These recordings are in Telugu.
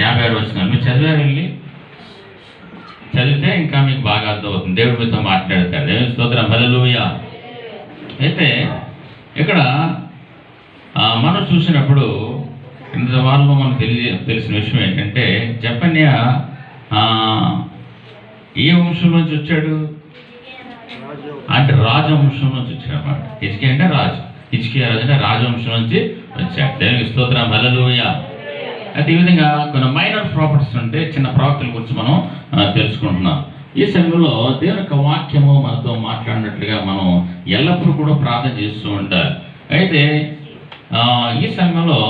56 వచనాలు మీరు చదివారు, వెళ్ళి చదివితే ఇంకా మీకు బాగా అర్థమవుతుంది. దేవుడి మీతో మాట్లాడతాడు. దేవుని స్తోత్రం, హల్లెలూయా. అయితే ఇక్కడ మనం చూసినప్పుడు ఇంత వారంలో మనకు తెలిసిన విషయం ఏంటంటే, జెఫన్యా ఏ వంశం నుంచి వచ్చాడు అంటే రాజవంశం నుంచి వచ్చాడు అన్నమాట. హిజ్కియా అంటే రాజు, హిజ్కియా రాజు అంటే రాజవంశం నుంచి వచ్చాడు. దేవునికి స్తోత్రం, హల్లెలూయా. అయితే ఈ విధంగా కొన్ని మైనర్ ప్రాపర్టీస్ ఉంటే చిన్న ప్రవక్తల గురించి మనం తెలుసుకుంటున్నాం. ఈ సమయంలో దేవుని యొక్క వాక్యము మనతో మాట్లాడినట్లుగా మనం ఎల్లప్పుడూ కూడా ప్రార్థన చేస్తూ ఉంటారు. అయితే ఈ సమయంలో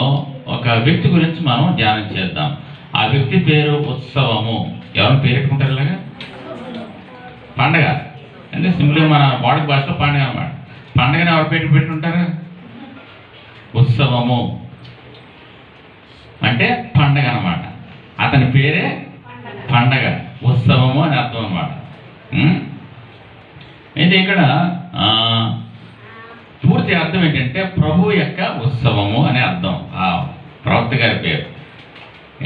ఒక వ్యక్తి గురించి మనం ధ్యానం చేద్దాం. ఆ వ్యక్తి పేరు ఉత్సవము. ఎవరిని పేరు పెట్టుకుంటారు? ఇలాగా పండగ అంటే సింపుల్గా మన వాడుక భాషలో పండగ అన్నమాట. పండగని ఎవరు పేరు పెట్టుకుంటారు? ఉత్సవము అంటే పండగ అన్నమాట. అతని పేరే పండగ, ఉత్సవము అని అర్థం అన్నమాట. అయితే ఇక్కడ పూర్తి అర్థం ఏంటంటే ప్రభు యొక్క ఉత్సవము అనే అర్థం ఆ ప్రవక్త గారి పేరు.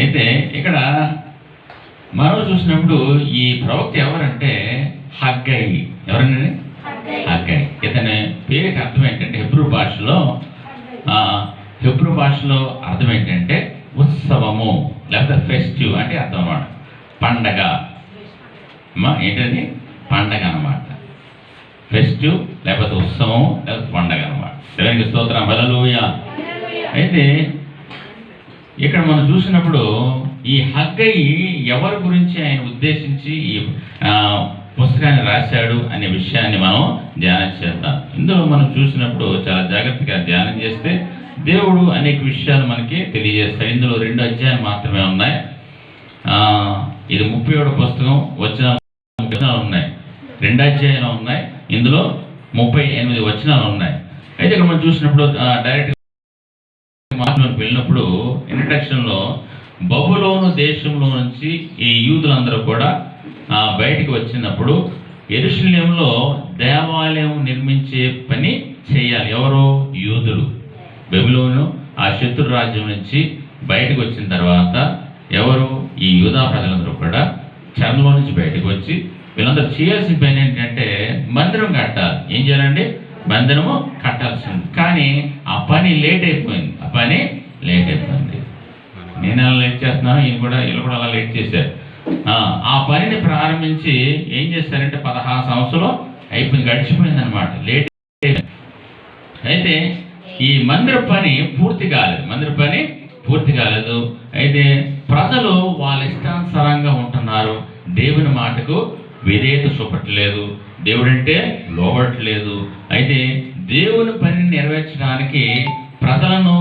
అయితే ఇక్కడ మనం చూసినప్పుడు ఈ ప్రవక్త ఎవరంటే హగ్గై. ఎవరండి? హగ్గై. ఇతని పేరుకి అర్థం ఏంటంటే హెబ్రూ భాషలో అర్థం ఏంటంటే ఉత్సవము లేకపోతే ఫెస్టివ్ అంటే అర్థం అన్నమాట. పండగ ఏంటది? పండగ అన్నమాట. ఫెస్టివ్ లేకపోతే ఉత్సవం లేకపోతే పండగ అన్నమాట. దేవునికి స్తోత్రం, హల్లెలూయా. అయితే ఇక్కడ మనం చూసినప్పుడు ఈ హగ్గై ఎవరి గురించి ఆయన ఉద్దేశించి ఈ పుస్తకాన్ని రాశాడు అనే విషయాన్ని మనం ధ్యానం చేద్దాం. ఇందులో మనం చూసినప్పుడు చాలా జాగ్రత్తగా ధ్యానం చేస్తే దేవుడు అనేక విషయాలు మనకి తెలియజేస్తాడు. ఇందులో 2 అధ్యాయాలు మాత్రమే ఉన్నాయి. ఇది 37 పుస్తకం, వచనాలు ఉన్నాయి. 2 అధ్యాయాలు ఉన్నాయి. ఇందులో 38 వచనాలు ఉన్నాయి. అయితే ఇక్కడ మనం చూసినప్పుడు డైరెక్ట్ మాటలోకి వెళ్ళినప్పుడు ఇంట్రడక్షన్లో బబులోను దేశంలో నుంచి ఈ యూదులందరూ కూడా బయటికి వచ్చినప్పుడు యెరూషలేములో దేవాలయం నిర్మించే పని చేయాలి. ఎవరు? యూదులు. బబులోను ఆ శత్రు రాజ్యం నుంచి బయటకు వచ్చిన తర్వాత ఎవరు? ఈ యూదా ప్రజలందరూ కూడా చెరలో నుంచి బయటకు వచ్చి వీళ్ళందరూ చేయాల్సిన పని ఏంటంటే మందిరం కట్టాలి. ఏం చేయాలండి? మందిరము కట్టాల్సి ఉంది. కానీ ఆ పని లేట్ అయిపోయింది. నేను అలా లేట్ చేస్తున్నాను, వీళ్ళు కూడా అలా లేట్ చేశారు. ఆ పనిని ప్రారంభించి ఏం చేస్తారంటే 16 సంవత్సరాలు అయిపోయింది, గడిచిపోయింది అనమాట. లేట్. అయితే ఈ మందిర పని పూర్తి కాలేదు. అయితే ప్రజలు వాళ్ళ ఇష్టానుసారంగా ఉంటున్నారు. దేవుని మాటకు విధేయత చూపట్లేదు, దేవుడంటే లోబడట్లేదు. అయితే దేవుని పనిని నెరవేర్చడానికి ప్రజలను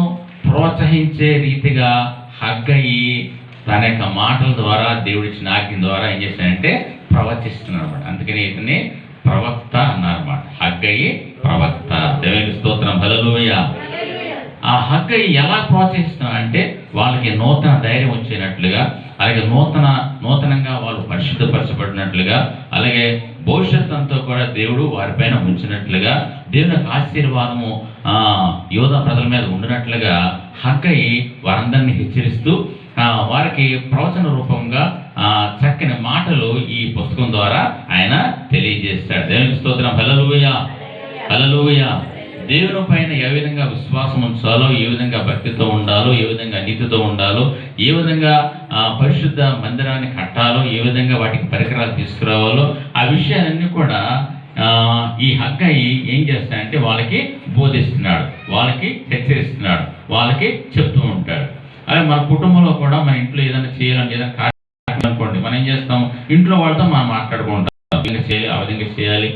ప్రోత్సహించే రీతిగా హగ్గై తన యొక్క మాటల ద్వారా దేవుడిచ్చిన ఆజ్ఞ ద్వారా ఏం చేశాడంటే ప్రవచిస్తున్నాడు అనమాట. అందుకని ఇతన్ని ప్రవక్త అన్నారన్నమాట. హగ్గై ప్రవక్త. దేవునికి స్తోత్రం, హల్లెలూయా. ఆ హగ్గై ఎలా ప్రోత్సహిస్తున్నాడంటే వాళ్ళకి నూతన ధైర్యం వచ్చేటట్లుగా, అలాగే నూతనంగా వాళ్ళు పరిశుద్ధపరచబడినట్లుగా, అలాగే భవిష్యత్తు అంతా కూడా దేవుడు వారిపైన ఉంచినట్లుగా, దేవుని యొక్క ఆశీర్వాదము యోధా ప్రజల మీద ఉండినట్లుగా హగ్గై వారందరినీ హెచ్చరిస్తూ వారికి ప్రవచన రూపంగా చక్కని మాటలు ఈ పుస్తకం ద్వారా ఆయన తెలియజేస్తాడు. దేవునికి స్తోత్రం, హల్లెలూయా, హల్లెలూయా. దేవుని పైన ఏ విధంగా విశ్వాసం ఉంచాలో, ఏ విధంగా భక్తితో ఉండాలో, ఏ విధంగా నీతితో ఉండాలో, ఏ విధంగా పరిశుద్ధ మందిరాన్ని కట్టాలో, ఏ విధంగా వాటికి పరికరాలు తీసుకురావాలో, ఆ విషయాలన్నీ కూడా ఈ హగ్గై ఏం చేస్తాడంటే వాళ్ళకి బోధిస్తున్నాడు, వాళ్ళకి హెచ్చరిస్తున్నాడు, వాళ్ళకి చెప్తూ ఉంటాడు. అలాగే మన కుటుంబంలో కూడా మన ఇంట్లో ఏదైనా చేయాలని ఏదైనా కార్యక్రమం అనుకోండి, మనం ఏం చేస్తాం? ఇంట్లో వాళ్ళతో మనం మాట్లాడుకుంటాం, ఆ విధంగా చేయాలి,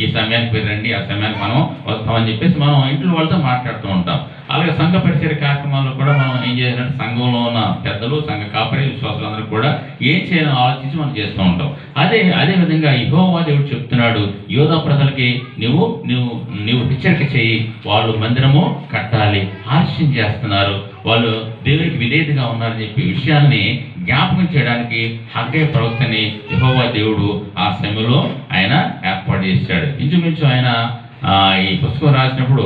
ఈ సమయానికి రండి, ఆ సమయానికి మనం వస్తామని చెప్పేసి మనం ఇంట్లో వాళ్ళతో మాట్లాడుతూ ఉంటాం. అలాగే సంఘ పరిచయ కార్యక్రమాల్లో కూడా మనం ఏం చేయాలంటే సంఘంలో ఉన్న పెద్దలు, సంఘ కాపరి విశ్వాసులందరూ కూడా ఏం చేయాలని ఆలోచించి మనం చేస్తూ ఉంటాం. అదే విధంగా యెహోవా దేవుడు చెప్తున్నాడు, యోధా ప్రజలకి నువ్వు హెచ్చరిక చేయి, వాళ్ళు మందిరము కట్టాలి, ఆలస్యం చేస్తున్నారు, వాళ్ళు దేవునికి విధేయతగా ఉన్నారని చెప్పి విషయాన్ని జ్ఞాపకం చేయడానికి హగ్గై ప్రవక్తని యెహోవా దేవుడు ఆ సమయంలో ఆయన ఏర్పాటు చేశాడు. ఇంచుమించు ఆయన ఈ పుస్తకం రాసినప్పుడు